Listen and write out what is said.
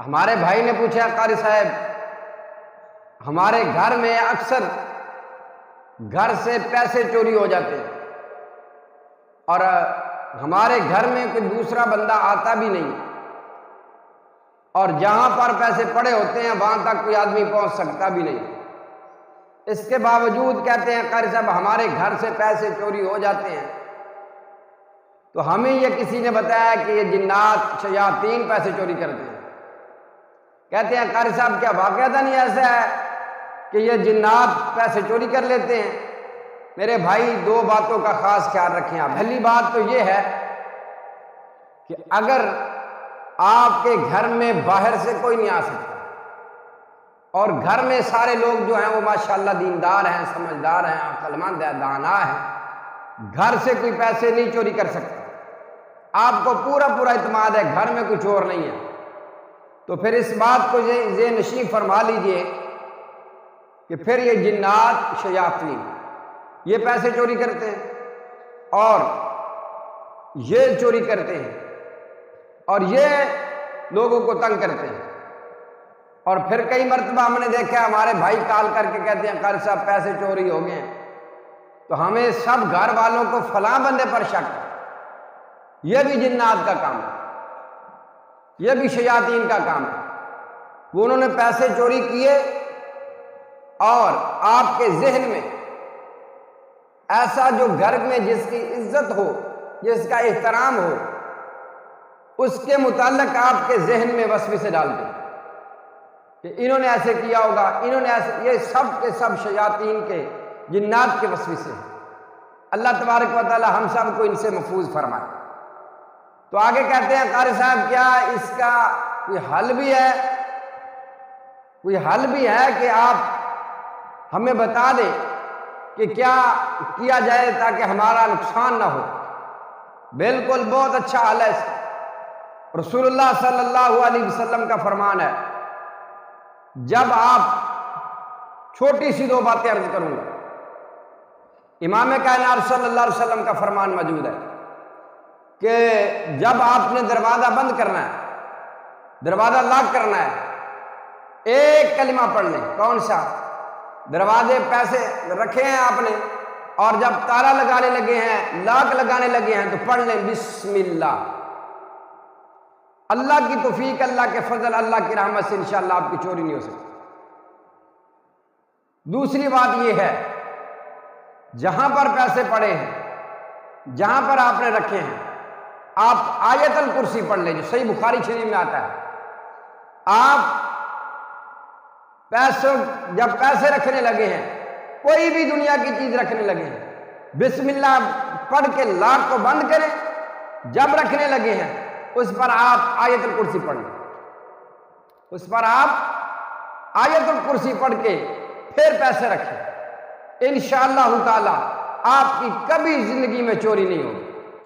ہمارے بھائی نے پوچھا قاری صاحب ہمارے گھر میں اکثر گھر سے پیسے چوری ہو جاتے ہیں اور ہمارے گھر میں کوئی دوسرا بندہ آتا بھی نہیں اور جہاں پر پیسے پڑے ہوتے ہیں وہاں تک کوئی آدمی پہنچ سکتا بھی نہیں، اس کے باوجود کہتے ہیں قاری صاحب ہمارے گھر سے پیسے چوری ہو جاتے ہیں۔ تو ہمیں یہ کسی نے بتایا کہ یہ جنات شیاطین پیسے چوری کرتے ہیں۔ کہتے ہیں قاری صاحب کیا واقعہ نہیں ایسا ہے کہ یہ جنات پیسے چوری کر لیتے ہیں؟ میرے بھائی دو باتوں کا خاص خیال رکھیں آپ۔ پہلی بات تو یہ ہے کہ اگر آپ کے گھر میں باہر سے کوئی نہیں آ سکتا اور گھر میں سارے لوگ جو ہیں وہ ماشاءاللہ دیندار ہیں، سمجھدار ہیں، عقل مند ہیں، دانا ہیں، گھر سے کوئی پیسے نہیں چوری کر سکتا، آپ کو پورا اعتماد ہے گھر میں کوئی چور نہیں ہے، تو پھر اس بات کو ذہن نشین فرما لیجئے کہ پھر یہ جنات شیاطین یہ پیسے چوری کرتے ہیں اور یہ چوری کرتے ہیں اور یہ لوگوں کو تنگ کرتے ہیں۔ اور پھر کئی مرتبہ ہم نے دیکھا ہمارے بھائی کال کر کے کہتے ہیں قاری صاحب پیسے چوری ہو گئے ہیں، تو ہمیں سب گھر والوں کو فلاں بندے پر شک ہے، یہ بھی جنات کا کام ہے، یہ بھی شیاطین کا کام ہے، وہ انہوں نے پیسے چوری کیے اور آپ کے ذہن میں ایسا جو گھر میں جس کی عزت ہو، جس کا احترام ہو، اس کے متعلق آپ کے ذہن میں وسوسے ڈالتے ہیں کہ انہوں نے ایسے کیا ہوگا، انہوں نے ایسے، یہ سب کے سب شیاطین کے جنات کے وسوسے ہیں۔ اللہ تبارک و تعالی ہم سب کو ان سے محفوظ فرمائے۔ تو آگے کہتے ہیں قاری صاحب کیا اس کا کوئی حل بھی ہے؟ کوئی حل بھی ہے کہ آپ ہمیں بتا دیں کہ کیا کیا جائے تاکہ ہمارا نقصان نہ ہو؟ بالکل بہت اچھا حل ہے۔ رسول اللہ صلی اللہ علیہ وسلم کا فرمان ہے، جب آپ چھوٹی سی دو باتیں عرض کروں گا، امام کائنات صلی اللہ علیہ وسلم کا فرمان موجود ہے کہ جب آپ نے دروازہ بند کرنا ہے، دروازہ لاک کرنا ہے، ایک کلمہ پڑھ لیں۔ کون سا؟ دروازے پیسے رکھے ہیں آپ نے اور جب تالا لگانے لگے ہیں، لاک لگانے لگے ہیں، تو پڑھ لیں بسم اللہ۔ اللہ کی توفیق، اللہ کے فضل، اللہ کی رحمت سے انشاءاللہ آپ کی چوری نہیں ہو سکتی۔ دوسری بات یہ ہے، جہاں پر پیسے پڑے ہیں، جہاں پر آپ نے رکھے ہیں، آپ آیت الکرسی پڑھ لیں جو صحیح بخاری شریف میں آتا ہے۔ آپ جب پیسے رکھنے لگے ہیں، کوئی بھی دنیا کی چیز رکھنے لگے ہیں، بسم اللہ پڑھ کے لاک کو بند کریں، جب رکھنے لگے ہیں اس پر آپ آیت الکرسی پڑھ لیں، اس پر آپ آیت الکرسی پڑھ کے پھر پیسے رکھیں، انشاءاللہ تعالی آپ کی کبھی زندگی میں چوری نہیں ہوگی۔